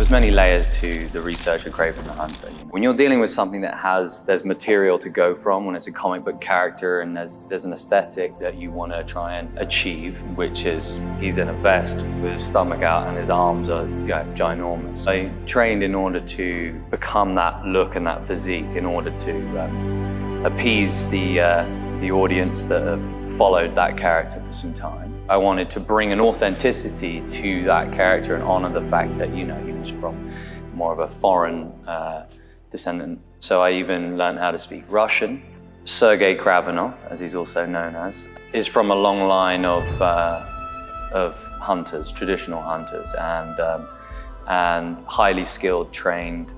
There's many layers to the research of Kraven the Hunter. When you're dealing with something that there's material to go from, when it's a comic book character and there's an aesthetic that you want to try and achieve, which is he's in a vest with his stomach out and his arms are ginormous. I trained in order to become that look and that physique, in order to appease the audience that have followed that character for some time. I wanted to bring an authenticity to that character and honor the fact that, he was from more of a foreign descendant. So I even learned how to speak Russian. Sergei Kravenov, as he's also known as, is from a long line of hunters, traditional hunters, and highly skilled, trained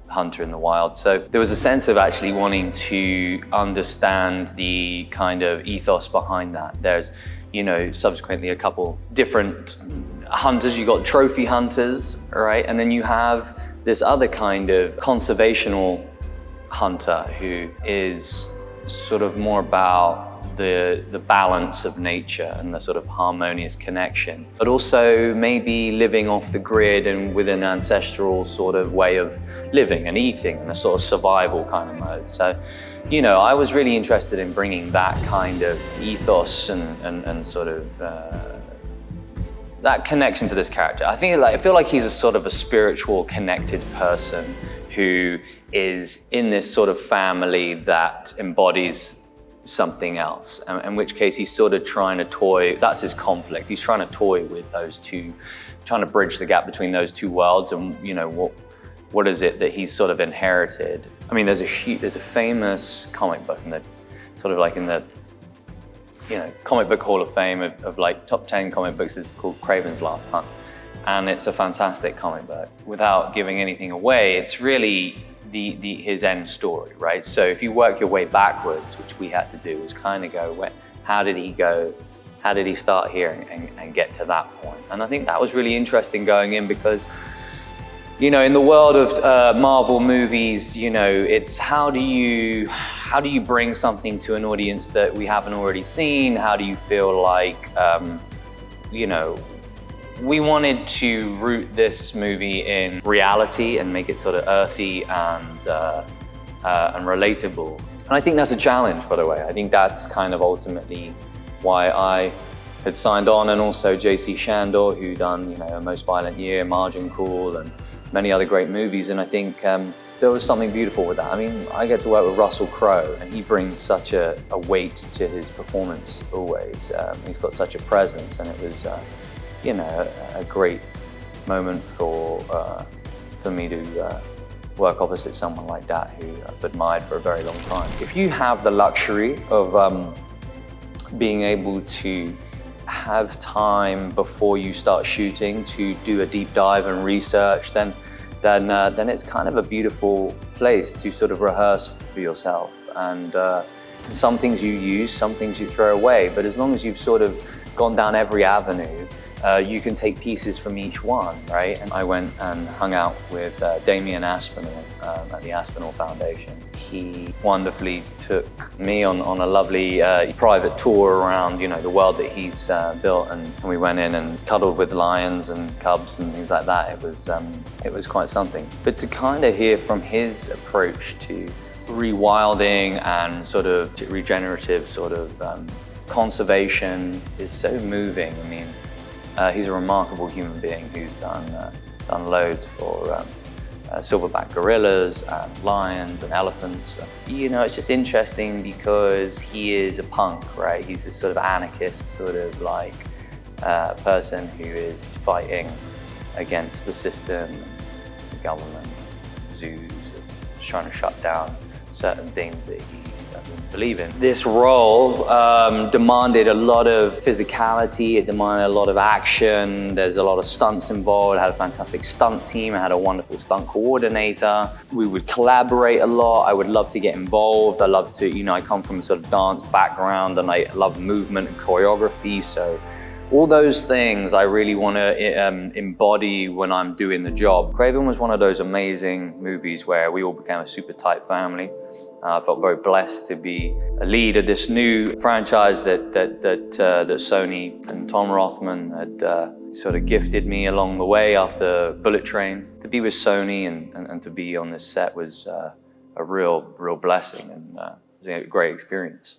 hunter in the wild. So there was a sense of actually wanting to understand the kind of ethos behind that. There's, subsequently a couple different hunters. You got trophy hunters, right? And then you have this other kind of conservational hunter who is sort of more about the balance of nature and the sort of harmonious connection, but also maybe living off the grid and with an ancestral sort of way of living and eating and a sort of survival kind of mode. So, I was really interested in bringing that kind of ethos and sort of that connection to this character. I feel like he's a sort of a spiritual, connected person who is in this sort of family that embodies something else, in which case he's sort of trying to toy, that's his conflict. He's trying to toy with those two, trying to bridge the gap between those two worlds and, what is it that he's sort of inherited. I mean, there's a famous comic book in the comic book Hall of Fame of like top 10 comic books. It's called Kraven's Last Hunt. And it's a fantastic comic book. Without giving anything away, it's really his end story, right? So if you work your way backwards, which we had to do, was kind of go, how did he go? How did he start here and get to that point? And I think that was really interesting going in because, in the world of Marvel movies, it's how do you bring something to an audience that we haven't already seen? How do you feel like, we wanted to root this movie in reality and make it sort of earthy and relatable. And I think that's a challenge, by the way. I think that's kind of ultimately why I had signed on, and also J.C. Shandor, who done, A Most Violent Year, Margin Call, and many other great movies. And I think there was something beautiful with that. I mean, I get to work with Russell Crowe, and he brings such a weight to his performance always. He's got such a presence, and it was a great moment for me to work opposite someone like that who I've admired for a very long time. If you have the luxury of being able to have time before you start shooting to do a deep dive and research, then it's kind of a beautiful place to sort of rehearse for yourself. And some things you use, some things you throw away, but as long as you've sort of gone down every avenue, you can take pieces from each one, right? And I went and hung out with Damian Aspinall at the Aspinall Foundation. He wonderfully took me on a lovely private tour around, the world that he's built, and we went in and cuddled with lions and cubs and things like that. It was quite something. But to kind of hear from his approach to rewilding and sort of regenerative sort of conservation is so moving. I mean, he's a remarkable human being who's done loads for silverback gorillas and lions and elephants. It's just interesting because he is a punk, right? He's this sort of anarchist, sort of like person who is fighting against the system, the government, zoos, trying to shut down certain things that he doesn't believe in. This role demanded a lot of physicality, it demanded a lot of action, there's a lot of stunts involved. I had a fantastic stunt team, I had a wonderful stunt coordinator. We would collaborate a lot, I would love to get involved, I love to, I come from a sort of dance background and I love movement and choreography, so All those things I really want to embody when I'm doing the job. Kraven was one of those amazing movies where we all became a super tight family. I felt very blessed to be a lead of this new franchise that Sony and Tom Rothman had sort of gifted me along the way after Bullet Train. To be with Sony and to be on this set was a real blessing, and it was a great experience.